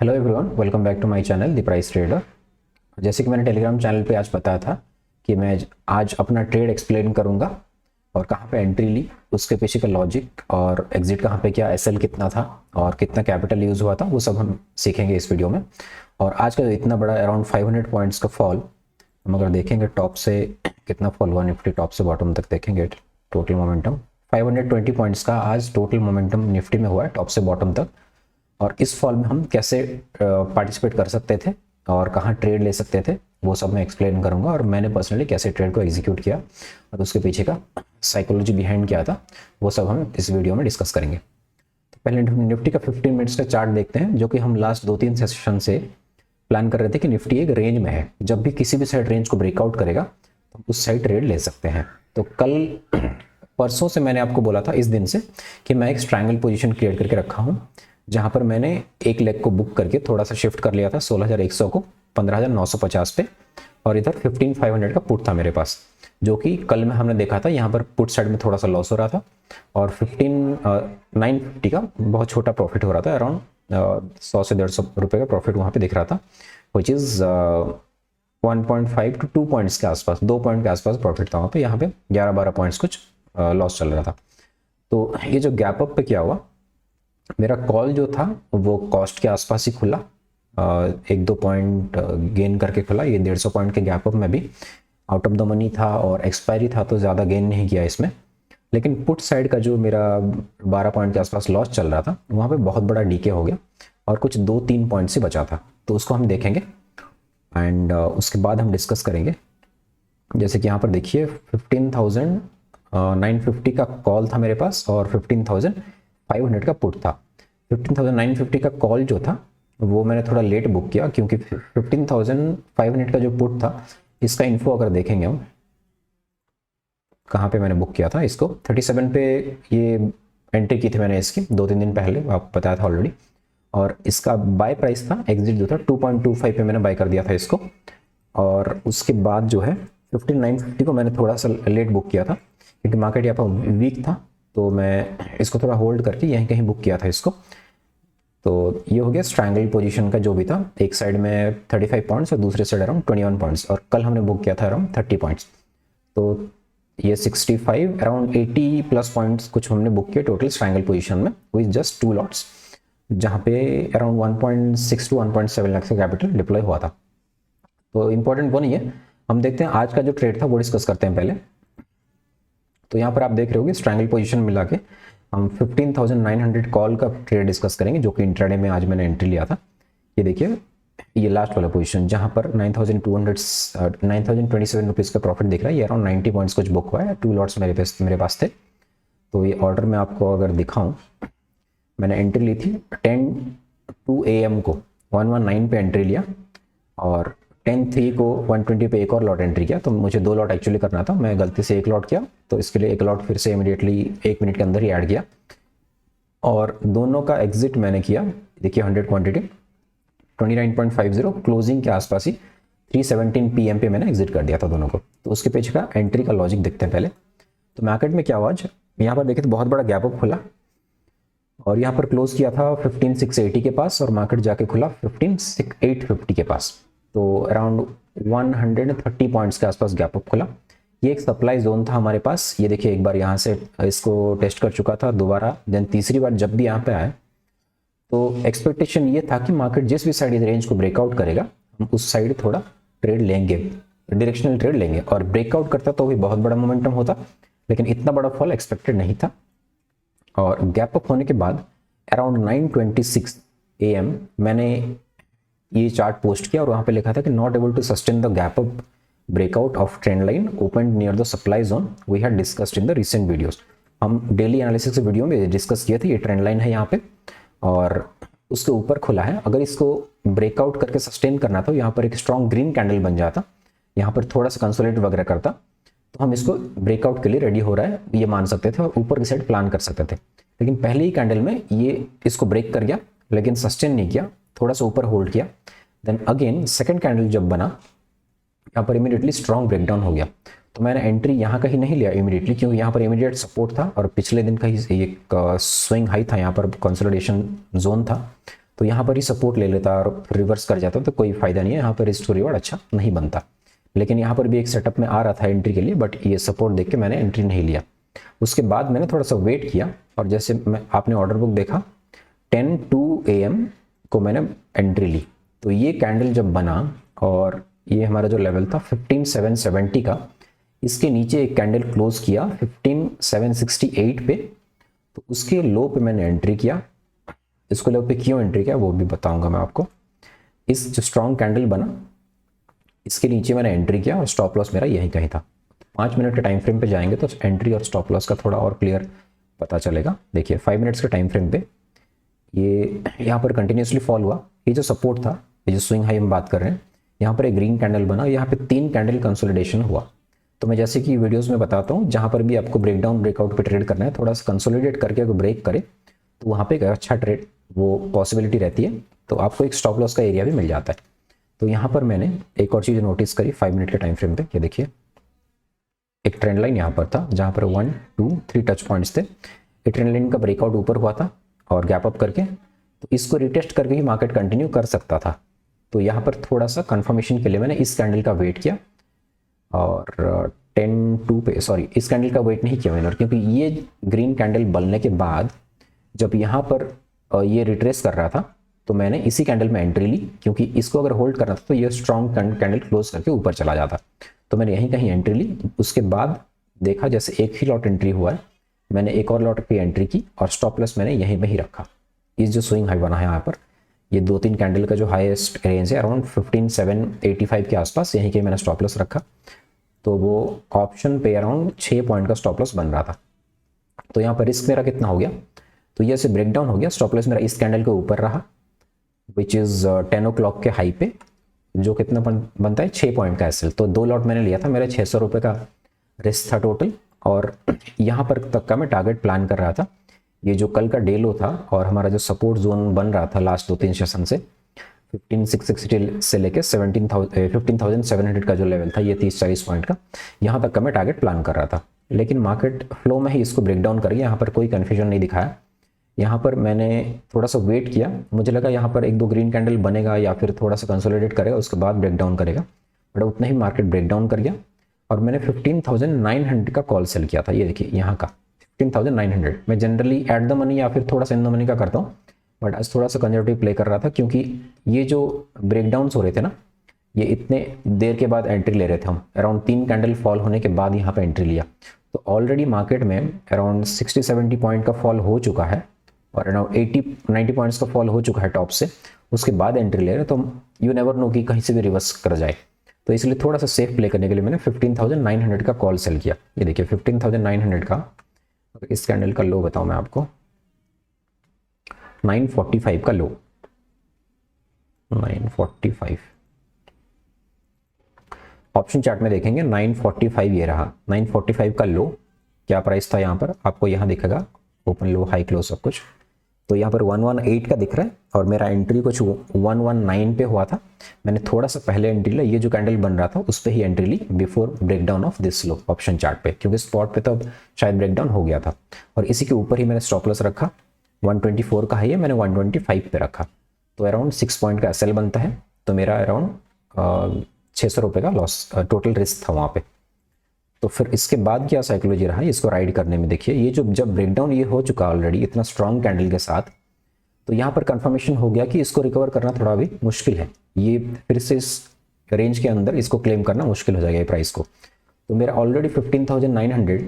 Hello everyone, welcome back to my channel the price trader. जैसे कि मैंने Telegram channel पे आज बताया था कि मैं आज अपना ट्रेड एक्सप्लेन करूंगा और कहाँ पे एंट्री ली, उसके पीछे का लॉजिक और एग्जिट कहाँ पे किया, एसएल कितना था और कितना कैपिटल यूज़ हुआ था, वो सब हम सीखेंगे इस वीडियो में। और आज का इतना बड़ा अराउंड 500 पॉइंट्स का फॉल हम अगर देखेंगे, टॉप से कितना फॉल हुआ निफ्टी, टॉप से बॉटम तक देखेंगे टोटल मोमेंटम 520 पॉइंट्स का आज टोटल मोमेंटम निफ्टी में हुआ है टॉप से बॉटम तक। और इस फॉल में हम कैसे पार्टिसिपेट कर सकते थे और कहाँ ट्रेड ले सकते थे, वो सब मैं एक्सप्लेन करूंगा। और मैंने पर्सनली कैसे ट्रेड को एग्जीक्यूट किया और उसके पीछे का साइकोलॉजी बिहाइंड क्या था, वो सब हम इस वीडियो में डिस्कस करेंगे। तो पहले निफ्टी का 15 मिनट्स का चार्ट देखते हैं, जो कि हम लास्ट 2-3 सेशन से प्लान कर रहे थे कि निफ्टी एक रेंज में है, जब भी किसी भी साइड रेंज को ब्रेकआउट करेगा तो उस साइड ट्रेड ले सकते हैं। तो कल परसों से मैंने आपको बोला था, इस दिन से, कि मैं एक स्ट्रैंगल पोजीशन क्रिएट करके रखा हूँ, जहां पर मैंने एक लेग को बुक करके थोड़ा सा शिफ्ट कर लिया था 16,100 को 15,950 पे, और इधर 15,500 का पुट था मेरे पास, जो कि कल में हमने देखा था यहाँ पर पुट साइड में थोड़ा सा लॉस हो रहा था और 15,950 का बहुत छोटा प्रॉफिट हो रहा था, अराउंड 100 से 150 रुपये का प्रॉफिट वहाँ पे दिख रहा था, विच इज़ 1.5 to 2 पॉइंट्स के आसपास, 2 पॉइंट के आसपास प्रॉफिट था वहाँ पे। यहाँ पे 11-12 पॉइंट्स कुछ लॉस चल रहा था। तो ये जो गैप अप पे क्या हुआ, मेरा कॉल जो था वो कॉस्ट के आसपास ही खुला, 1-2 पॉइंट गेन करके खुला। ये 150 पॉइंट के गैप अप में भी आउट ऑफ द मनी था और एक्सपायरी था, तो ज़्यादा गेन नहीं किया इसमें। लेकिन पुट साइड का जो मेरा 12 पॉइंट के आसपास लॉस चल रहा था, वहाँ पे बहुत बड़ा डीके हो गया और कुछ 2-3 पॉइंट से बचा था, तो उसको हम देखेंगे एंड उसके बाद हम डिस्कस करेंगे। जैसे कि यहाँ पर देखिए 15,950 का कॉल था मेरे पास और 15,500 का पुट था। 15,950 का कॉल जो था वो मैंने थोड़ा लेट बुक किया, क्योंकि 15,500 का जो पुट था, इसका इन्फो अगर देखेंगे हम कहाँ पे मैंने बुक किया था इसको, 37 पे ये एंट्री की थी मैंने इसकी 2-3 दिन पहले, आपको बताया था ऑलरेडी। और इसका बाय प्राइस था, एग्जिट जो था 2.25 पे मैंने बाय कर दिया था इसको। और उसके बाद जो है 15,950 को मैंने थोड़ा सा लेट बुक किया था, क्योंकि मार्केट यहाँ पर वीक था, तो मैं इसको थोड़ा होल्ड करके यहीं कहीं बुक किया था इसको। तो ये हो गया स्ट्रैंगल पोजीशन का जो भी था, एक साइड में 35 पॉइंट्स और दूसरे साइड अराउंड 21 पॉइंट्स, और कल हमने बुक किया था अराउंड 30 पॉइंट्स। तो ये 65 अराउंड 80 प्लस पॉइंट्स कुछ हमने बुक किए टोटल स्ट्रैंगल पोजीशन में, विद जस्ट 2 लॉट्स, जहाँ पे अराउंड 1.6 to 1.7 लाख का कैपिटल डिप्लॉय हुआ था। तो इंपॉर्टेंट वो नहीं है, हम देखते हैं आज का जो ट्रेड था वो डिस्कस करते हैं पहले। तो यहाँ पर आप देख रहे होगे स्ट्रैंगल पोजीशन मिला के हम 15,900 कॉल का ट्रेड डिस्कस करेंगे, जो कि इंट्राडे में आज मैंने एंट्री लिया था। ये देखिए, ये लास्ट वाला पोजीशन जहाँ पर 9,027 रुपीज़ का प्रॉफिट दिख रहा है, ये अराउंड 90 पॉइंट्स कुछ बुक हुआ है, 2 लॉट्स मेरे पास थे। तो ये ऑर्डर में आपको अगर दिखाऊँ, मैंने एंट्री ली थी 10 AM को 119 पे एंट्री लिया, और 10-3 को 120 पे एक और लॉट एंट्री किया। तो मुझे 2 लॉट एक्चुअली करना था, मैं गलती से 1 लॉट किया, तो इसके लिए 1 लॉट फिर से इमीडिएटली 1 मिनट के अंदर ही ऐड किया, और दोनों का एग्जिट मैंने किया। देखिए 100 क्वांटिटी 29.50 क्लोजिंग के आसपास ही 3:17 PM पे मैंने एग्जिट कर दिया था दोनों को। तो उसके पीछे का एंट्री का लॉजिक देखते हैं पहले। तो मार्केट में क्या हुआ आज, यहाँ पर देखिए तो बहुत बड़ा गैप अप खुला और यहाँ पर क्लोज किया था 15,680 के पास, और मार्केट जाके खुला 15,850 के पास। तो अराउंड 130 पॉइंट्स के आसपास गैप अप खुला। ये एक सप्लाई जोन था हमारे पास। ये देखिए, एक बार यहाँ से इसको टेस्ट कर चुका था दोबारा, देन तीसरी बार जब भी यहाँ पे आए, तो एक्सपेक्टेशन ये था कि मार्केट जिस भी साइड रेंज को ब्रेकआउट करेगा, हम उस साइड थोड़ा ट्रेड लेंगे, डायरेक्शनल ट्रेड लेंगे, और ब्रेकआउट करता तो भी बहुत बड़ा मोमेंटम होता, लेकिन इतना बड़ा फॉल एक्सपेक्टेड नहीं था। और गैप अप होने के बाद अराउंड 9:26 AM मैंने ये चार्ट पोस्ट किया, और वहाँ पे लिखा था कि not able to sustain the gap up breakout of trend line open near the supply zone we had discussed in the recent videos. हम डेली एनालिसिस वीडियो में डिस्कस किए थे, ये ट्रेंड लाइन है यहाँ पे, और उसके ऊपर खुला है। अगर इसको ब्रेकआउट करके सस्टेन करना था, यहाँ पर एक स्ट्रॉन्ग ग्रीन कैंडल बन जाता, यहाँ पर थोड़ा सा कंसोलिडेट वगैरह करता, तो हम इसको ब्रेकआउट के लिए रेडी हो रहा है ये मान सकते थे और ऊपर की साइड प्लान कर सकते थे। लेकिन पहले ही कैंडल में ये इसको ब्रेक कर गया, लेकिन सस्टेन नहीं किया, थोड़ा सा ऊपर होल्ड किया। देन अगेन सेकंड कैंडल जब बना, यहाँ पर इमीडिएटली स्ट्रॉन्ग ब्रेकडाउन हो गया। तो मैंने एंट्री यहाँ का ही नहीं लिया इमीडिएटली, क्योंकि यहाँ पर इमीडिएट सपोर्ट था और पिछले दिन का ही एक स्विंग हाई था, यहाँ पर कंसोलिडेशन जोन था। तो यहाँ पर ही सपोर्ट ले लेता और फिर रिवर्स कर जाता तो कोई फायदा नहीं है, यहाँ पर रिस्क टू रिवॉर्ड अच्छा नहीं बनता। लेकिन यहाँ पर भी एक सेटअप में आ रहा था एंट्री के लिए, बट ये सपोर्ट देख के मैंने एंट्री नहीं लिया। उसके बाद मैंने थोड़ा सा वेट किया और जैसे आपने ऑर्डर बुक देखा 10:02 AM को मैंने एंट्री ली। तो ये कैंडल जब बना और ये हमारा जो लेवल था 15,770 का, इसके नीचे एक कैंडल क्लोज किया 15,768 पे, तो उसके लो पे मैंने एंट्री किया। इसको लो पे क्यों एंट्री किया वो भी बताऊंगा मैं आपको। इस जो स्ट्रॉन्ग कैंडल बना इसके नीचे मैंने एंट्री किया और स्टॉप लॉस मेरा यहीं कहीं था। 5 मिनट के टाइम फ्रेम पे जाएंगे तो एंट्री और स्टॉप लॉस का थोड़ा और क्लियर पता चलेगा। देखिए 5 मिनट्स के टाइम फ्रेम पे ये यहाँ पर कंटिन्यूसली फॉल हुआ। ये जो सपोर्ट था, ये जो स्विंग हाई हम बात कर रहे हैं, यहाँ पर एक ग्रीन कैंडल बना, यहाँ पे 3 कैंडल कंसोलिडेशन हुआ। तो मैं जैसे कि वीडियोस में बताता हूँ, जहाँ पर भी आपको ब्रेकडाउन ब्रेकआउट पे ट्रेड करना है, थोड़ा सा कंसोलिडेट करके अगर ब्रेक करे तो वहाँ पे एक अच्छा ट्रेड वो पॉसिबिलिटी रहती है, तो आपको एक स्टॉप लॉस का एरिया भी मिल जाता है। तो यहाँ पर मैंने एक और चीज़ नोटिस करी 5 मिनट के टाइम फ्रेम पे, ये देखिए एक ट्रेंड लाइन यहाँ पर था जहाँ पर 1, 2, 3 टच पॉइंट्स थे। ये ट्रेंड लाइन का ब्रेकआउट ऊपर हुआ था और गैप अप करके, तो इसको रिटेस्ट करके ही मार्केट कंटिन्यू कर सकता था। तो यहाँ पर थोड़ा सा कंफर्मेशन के लिए मैंने इस कैंडल का वेट किया और 10:02 पे, सॉरी इस कैंडल का वेट नहीं किया मैंने, क्योंकि ये ग्रीन कैंडल बनने के बाद जब यहाँ पर ये रिट्रेस कर रहा था तो मैंने इसी कैंडल में एंट्री ली, क्योंकि इसको अगर होल्ड करना था तो ये स्ट्रॉन्ग कैंडल क्लोज करके ऊपर चला जाता, तो मैंने यहीं कहीं एंट्री ली। उसके बाद देखा जैसे एक ही लॉट एंट्री हुआ है, मैंने एक और लॉट पे एंट्री की और स्टॉप लॉस मैंने यहीं पे ही रखा। इस जो स्विंग हाई बना है यहाँ पर, ये 2-3 कैंडल का जो हाईएस्ट रेंज है अराउंड 15,785 के आसपास, यहीं के मैंने स्टॉप लॉस रखा। तो वो ऑप्शन पे अराउंड 6 पॉइंट का स्टॉप लॉस बन रहा था। तो यहाँ पर रिस्क मेरा कितना हो गया, तो ये से ब्रेकडाउन हो गया। स्टॉप लॉस मेरा इस कैंडल के ऊपर रहा विच इज़ 10 o'clock के हाई पे, जो कितना बनता है 6 पॉइंट का एसएल। तो 2 लॉट मैंने लिया था, मेरा 600 रुपये का रिस्क था टोटल, और यहाँ पर तक का मैं टारगेट प्लान कर रहा था। ये जो कल का डे लो था और हमारा जो सपोर्ट जोन बन रहा था लास्ट 2-3 सेशन से 15,660 से लेके 15,700 का जो लेवल था, ये 30-40 पॉइंट का, यहाँ तक का मैं टारगेट प्लान कर रहा था। लेकिन मार्केट फ्लो में ही इसको ब्रेकडाउन कर गया, यहाँ पर कोई कन्फ्यूजन नहीं दिखाया। यहाँ पर मैंने थोड़ा सा वेट किया, मुझे लगा यहाँ पर 1-2 ग्रीन कैंडल बनेगा या फिर थोड़ा सा कंसोलिडेट करेगा, उसके बाद ब्रेकडाउन करेगा, बट उतना ही मार्केट ब्रेकडाउन कर गया और मैंने 15,900 का कॉल सेल किया था। ये देखिए यहाँ का 15,900। मैं जनरली एट द मनी या फिर थोड़ा सा इन द मनी का करता हूँ, बट आज थोड़ा सा कंजर्वेटिव प्ले कर रहा था, क्योंकि ये जो ब्रेकडाउन्स हो रहे थे ना, ये इतने देर के बाद एंट्री ले रहे थे हम, अराउंड 3 कैंडल फॉल होने के बाद यहाँ पे एंट्री लिया। तो ऑलरेडी मार्केट में अराउंड 60-70 पॉइंट का फॉल हो चुका है और अराउंड 80-90 पॉइंट्स का फॉल हो चुका है टॉप से, उसके बाद एंट्री ले रहे, तो यू नेवर नो कि कहीं से भी रिवर्स कर जाए। तो इसलिए थोड़ा सा सेफ प्ले करने के लिए मैंने 15,900 का कॉल सेल किया। ये देखिए 15,900 का, इस कैंडल का लो बताऊं मैं आपको, 945 का लो, 945 ऑप्शन चार्ट में देखेंगे 945 ये रहा। 945 का लो क्या प्राइस था यहाँ पर, आपको यहाँ दिखेगा ओपन लो हाई क्लोज सब कुछ। तो यहाँ पर 118 का दिख रहा है और मेरा एंट्री कुछ 119 पे हुआ था। मैंने थोड़ा सा पहले एंट्री लिया, ये जो कैंडल बन रहा था उस पर ही एंट्री ली before breakdown of this low option chart पे, क्योंकि स्पॉट पे तो अब शायद ब्रेकडाउन हो गया था। और इसी के ऊपर ही मैंने स्टॉप लॉस रखा, 124 का हाई है, मैंने 125 पे रखा। तो अराउंड 6 पॉइंट का एसएल बनता है, तो मेरा अराउंड 600 रुपये का लॉस टोटल रिस्क था वहाँ पे। तो फिर इसके बाद क्या साइकोलॉजी रहा इसको राइड करने में, देखिए ये जो जब ब्रेकडाउन ये हो चुका ऑलरेडी इतना स्ट्रॉन्ग कैंडल के साथ, तो यहाँ पर कंफर्मेशन हो गया कि इसको रिकवर करना थोड़ा भी मुश्किल है। ये फिर से इस रेंज के अंदर इसको क्लेम करना मुश्किल हो जाएगा ये प्राइस को। तो मेरा ऑलरेडी 15,900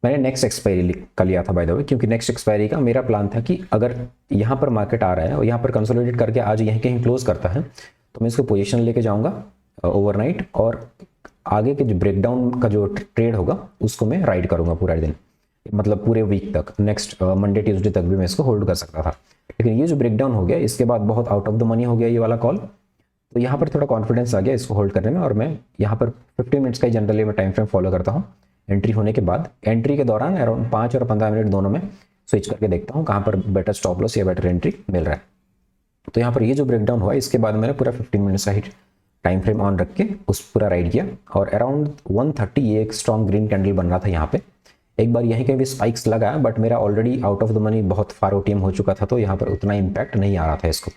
मैंने नेक्स्ट एक्सपायरी का लिया था बाय द वे, क्योंकि नेक्स्ट एक्सपायरी का मेरा प्लान था कि अगर यहाँ पर मार्केट आ रहा है और यहाँ पर कंसोलिडेट करके आज यहीं कहीं क्लोज करता है, तो मैं इसको पोजीशन लेके जाऊँगा ओवरनाइट और आगे के जो ब्रेकडाउन का जो ट्रेड होगा उसको मैं राइड करूँगा पूरा दिन, मतलब पूरे वीक तक, नेक्स्ट मंडे ट्यूसडे तक भी मैं इसको होल्ड कर सकता था। लेकिन ये जो ब्रेकडाउन हो गया इसके बाद बहुत आउट ऑफ द मनी हो गया ये वाला कॉल, तो यहाँ पर थोड़ा कॉन्फिडेंस आ गया इसको होल्ड करने में। और मैं यहाँ पर 15 मिनट्स का ही जनरली मैं टाइम फ्रेम फॉलो करता हूँ। एंट्री होने के बाद एंट्री के दौरान अराउंड 5 और 15 मिनट दोनों में स्विच करके देखता हूँ कहाँ पर बेटर स्टॉप लॉस या बेटर एंट्री मिल रहा है। तो यहाँ पर ये जो ब्रेकडाउन हुआ इसके बाद मैंने पूरा 15 मिनट्स का ही टाइम फ्रेम ऑन रख के उस पूरा राइड किया और अराउंड 130 ये एक स्ट्रॉन्ग ग्रीन कैंडल बन रहा था यहाँ पे, एक बार यहीं कहीं भी स्पाइक्स लगा, बट मेरा already out of the money बहुत फार ओटीएम हो चुका था, तो यहाँ पर उतना इम्पैक्ट नहीं आ रहा था इसको।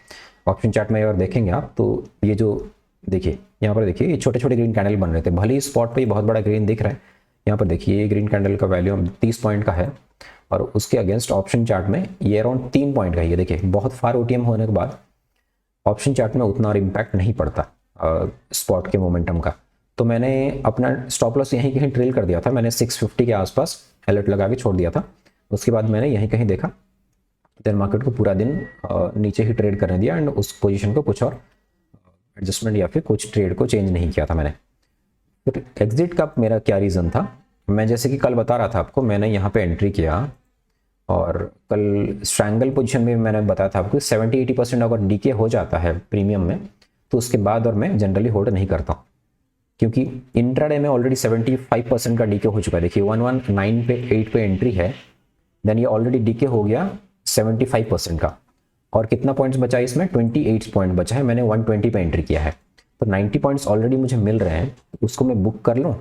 ऑप्शन चार्ट में अगर देखेंगे आप तो ये जो देखिए यहाँ पर देखिए ये छोटे छोटे ग्रीन कैंडल बन रहे थे, भले ही स्पॉट पे बहुत बड़ा ग्रीन दिख रहा है। यहाँ पर देखिए ये ग्रीन कैंडल का वैल्यू 30 पॉइंट का है और उसके अगेंस्ट ऑप्शन चार्ट में ये अराउंड 3 पॉइंट का है। ये देखिए बहुत फार ओटीएम होने के बाद ऑप्शन चार्ट में उतना और इम्पैक्ट नहीं पड़ता स्पॉट के मोमेंटम का। तो मैंने अपना स्टॉप लॉस यहीं कहीं ट्रेल कर दिया था, मैंने 650 के आसपास अलर्ट लगा के छोड़ दिया था। उसके बाद मैंने यहीं कहीं देखा, देन मार्केट को पूरा दिन नीचे ही ट्रेड करने दिया एंड उस पोजीशन को कुछ और एडजस्टमेंट या फिर कुछ ट्रेड को चेंज नहीं किया था मैंने। फिर एग्जिट का मेरा क्या रीज़न था, मैं जैसे कि कल बता रहा था आपको, मैंने यहाँ पे एंट्री किया और कल स्ट्रैंगल पोजीशन में मैंने बताया था आपको 70-80% अगर डीके हो जाता है प्रीमियम में तो उसके बाद और मैं जनरली होल्ड नहीं करता हूँ, क्योंकि इंट्राडे में ऑलरेडी 75% का डीके हो चुका है। देखिए 119 पे 8 पे एंट्री है, देन ये ऑलरेडी डीके हो गया 75% का, और कितना पॉइंट्स बचा है इसमें 28 पॉइंट बचा है, मैंने 120 पे एंट्री किया है, तो 90 पॉइंट्स ऑलरेडी मुझे मिल रहे हैं, तो उसको मैं बुक कर लूँ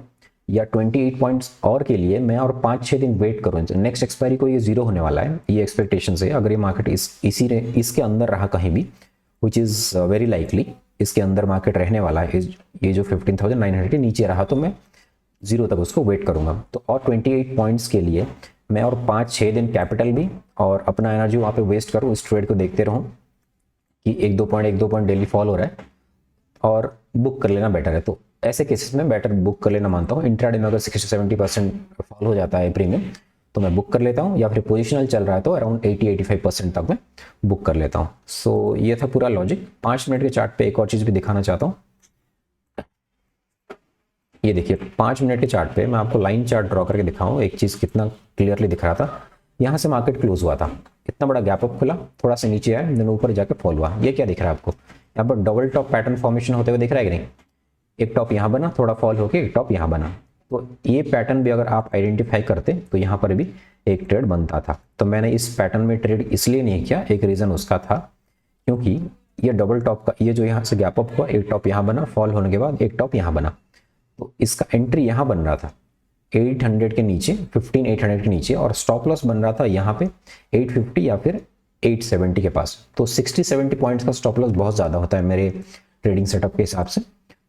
या 28 पॉइंट्स और के लिए मैं और 5-6 दिन वेट करूँ। नेक्स्ट एक्सपायरी को ये जीरो होने वाला है, ये एक्सपेक्टेशन से अगर ये मार्केट इसके अंदर रहा कहीं भी, विच इज़ वेरी लाइकली इसके अंदर मार्केट रहने वाला है, ये जो 15,900 के नीचे रहा तो मैं जीरो तक उसको वेट करूँगा। तो और 28 पॉइंट्स के लिए मैं और 5-6 दिन कैपिटल भी और अपना एनर्जी वहाँ पे वेस्ट करूँ, इस ट्रेड को देखते रहूँ कि 1-2 पॉइंट डेली फॉल हो रहा है और बुक कर लेना बेटर है। तो ऐसे केसेस में बेटर बुक कर लेना मानता हूँ। इंट्राडे में अगर 60-70% फॉल हो जाता है प्रीमियम तो मैं बुक कर लेता हूँ, या फिर पोजिशनल चल रहा है तो अराउंड 80-85% तक मैं बुक कर लेता हूँ। सो ये था पूरा लॉजिक। 5 मिनट के चार्ट पे एक और चीज़ भी दिखाना चाहता हूँ। ये देखिए 5 मिनट के चार्ट पे मैं आपको लाइन चार्ट ड्रॉ करके दिखाऊँ एक चीज़ कितना क्लियरली दिख रहा था। यहाँ से मार्केट क्लोज हुआ था, इतना बड़ा गैप अप खुला, थोड़ा सा नीचे आया, देन ऊपर जाकर फॉल हुआ। ये क्या दिख रहा है आपको, यहाँ पर डबल टॉप पैटर्न फॉर्मेशन होते हुए दिख रहा है कि नहीं। एक टॉप यहाँ बना, थोड़ा फॉल होके एक टॉप यहाँ बना, तो ये पैटर्न भी अगर आप आइडेंटिफाई करते तो यहाँ पर भी एक ट्रेड बनता था। तो मैंने इस पैटर्न में ट्रेड इसलिए नहीं किया, एक रीज़न उसका था क्योंकि ये डबल टॉप का ये जो यहाँ से गैप अप हुआ, एक टॉप यहाँ बना, फॉल होने के बाद एक टॉप यहाँ बना, तो इसका एंट्री यहाँ बन रहा था 800 के नीचे, 15,800 के नीचे, और स्टॉप लॉस बन रहा था यहाँ पे 850 या फिर 870 के पास। तो 60-70 पॉइंट्स का स्टॉप लॉस बहुत ज़्यादा होता है मेरे ट्रेडिंग सेटअप के हिसाब से।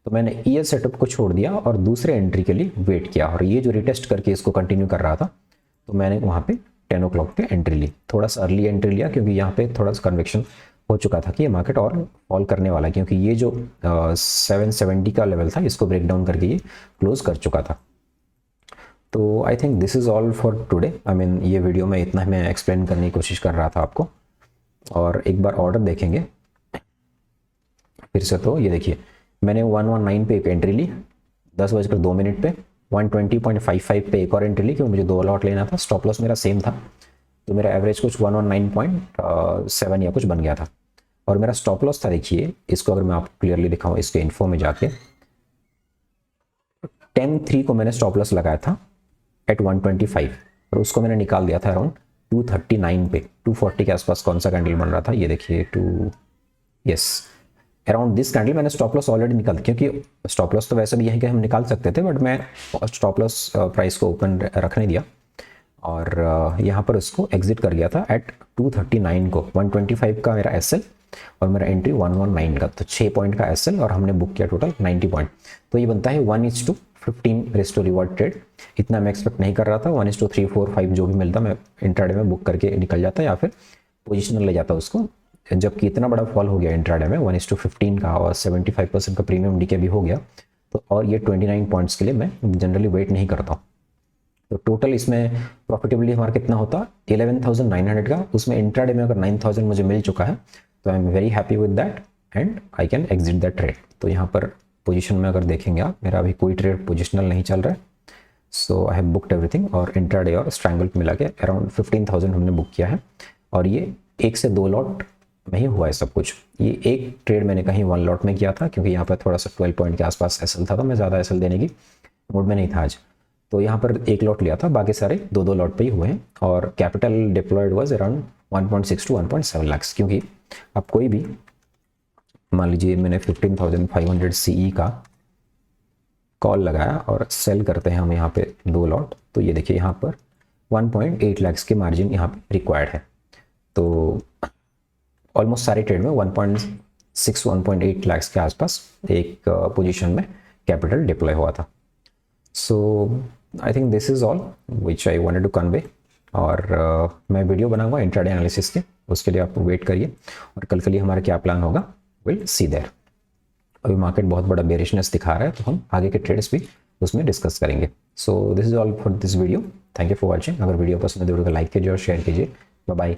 तो मैंने ये सेटअप को छोड़ दिया और दूसरे एंट्री के लिए वेट किया, और ये जो रिटेस्ट करके इसको कंटिन्यू कर रहा था तो मैंने वहाँ पे 10 o'clock पे एंट्री ली। थोड़ा सा अर्ली एंट्री लिया क्योंकि यहाँ पे थोड़ा सा कन्विक्शन हो चुका था कि ये मार्केट और फॉल करने वाला है, क्योंकि ये जो 770 का लेवल था इसको ब्रेक डाउन करके ये क्लोज कर चुका था। तो आई think this is all for today. I mean ये वीडियो में इतना मैं एक्सप्लेन करने की कोशिश कर रहा था आपको। और एक बार ऑर्डर देखेंगे फिर से, तो ये देखिए मैंने 119 पे एक एंट्री ली 10:02 पे, 120.55 पे एक और एंट्री ली क्योंकि मुझे 2 लॉट लेना था, स्टॉप लॉस मेरा सेम था, तो मेरा एवरेज कुछ 119.7 या कुछ बन गया था। और मेरा स्टॉप लॉस था, देखिए इसको अगर मैं आपको क्लियरली दिखाऊं इसके इन्फो में जाके, 10-3 को मैंने स्टॉप लॉस लगाया था एट 125 और उसको मैंने निकाल दिया था अराउंड 239 पे। 240 के आसपास कौन सा कैंडल बन रहा था, ये देखिए अराउंड दिस कैंडल मैंने स्टॉप लॉस ऑलरेडी निकाल, क्योंकि स्टॉप लॉस तो वैसे भी यहीं के हम निकाल सकते थे, बट मैं स्टॉप लॉस प्राइस को ओपन रखने दिया और यहाँ पर उसको एग्जिट कर गया था एट 239 को। 125 का मेरा एसएल और मेरा एंट्री 119 का, तो 6 पॉइंट का एसएल और हमने बुक किया टोटल 90 पॉइंट। तो ये बनता है 1:15 रिस्क टू रिवॉर्ड ट्रेड। इतना मैं एक्सपेक्ट नहीं कर रहा था, 1:3, 4, 5 जो भी मिलता मैं इंट्राडे में बुक करके निकल जाता या फिर पोजिशनल ले जाता उसको। जबकि इतना बड़ा फॉल हो गया इंट्राडे में 1:15 का और 75% का प्रीमियम डीके भी हो गया, तो और ये 29 पॉइंट्स के लिए मैं जनरली वेट नहीं करता। तो टोटल इसमें प्रॉफिटेबली हमारा कितना होता 11,900 का, उसमें इंट्राडे में अगर 9,000 मुझे मिल चुका है तो I am very happy with that and I can exit that trade. तो यहाँ पर पोजीशन में अगर देखेंगे आप, मेरा अभी कोई ट्रेड पोजिशनल नहीं चल रहा है, सो आई हैव बुक्ड एवरीथिंग। और इंट्राडे और स्ट्रैंगल मिला के अराउंड 15,000 हमने बुक किया है, और ये 1 से 2 लॉट में ही हुआ है सब कुछ। ये एक ट्रेड मैंने कहीं 1 लॉट में किया था क्योंकि यहाँ पर थोड़ा सा 12 पॉइंट के आसपास एसएल था, तो मैं ज़्यादा एसएल देने की मूड में नहीं था आज, तो यहाँ पर 1 लॉट लिया था, बाकी सारे 2-2 लॉट पे ही हुए हैं। और capital deployed was around 1.6 to 1.7 lakh, क्योंकि आप कोई भी मान लीजिए मैंने 15,500 सीई का कॉल लगाया और सेल करते हैं हम यहाँ पे 2 लॉट, तो ये देखिए यहाँ पर 1.8 लाख की मार्जिन यहाँ पे रिक्वायर्ड है। तो ऑलमोस्ट सारे ट्रेड में 1.6 1.8 लाख के आसपास एक पोजीशन में कैपिटल डिप्लॉय हुआ था। So I think this is all which I wanted to convey. और मैं वीडियो बनाऊंगा इंट्राडे एनालिसिस के, उसके लिए आप वेट करिए। और कल के लिए हमारा क्या प्लान होगा, विल सी देयर। अभी मार्केट बहुत बड़ा बेरिशनेस दिखा रहा है, तो हम आगे के ट्रेड्स भी उसमें डिस्कस करेंगे। So this is all for this video. Thank you for watching. अगर वीडियो पसंद है तो वीडियो को लाइक कीजिए और शेयर कीजिए। Bye bye.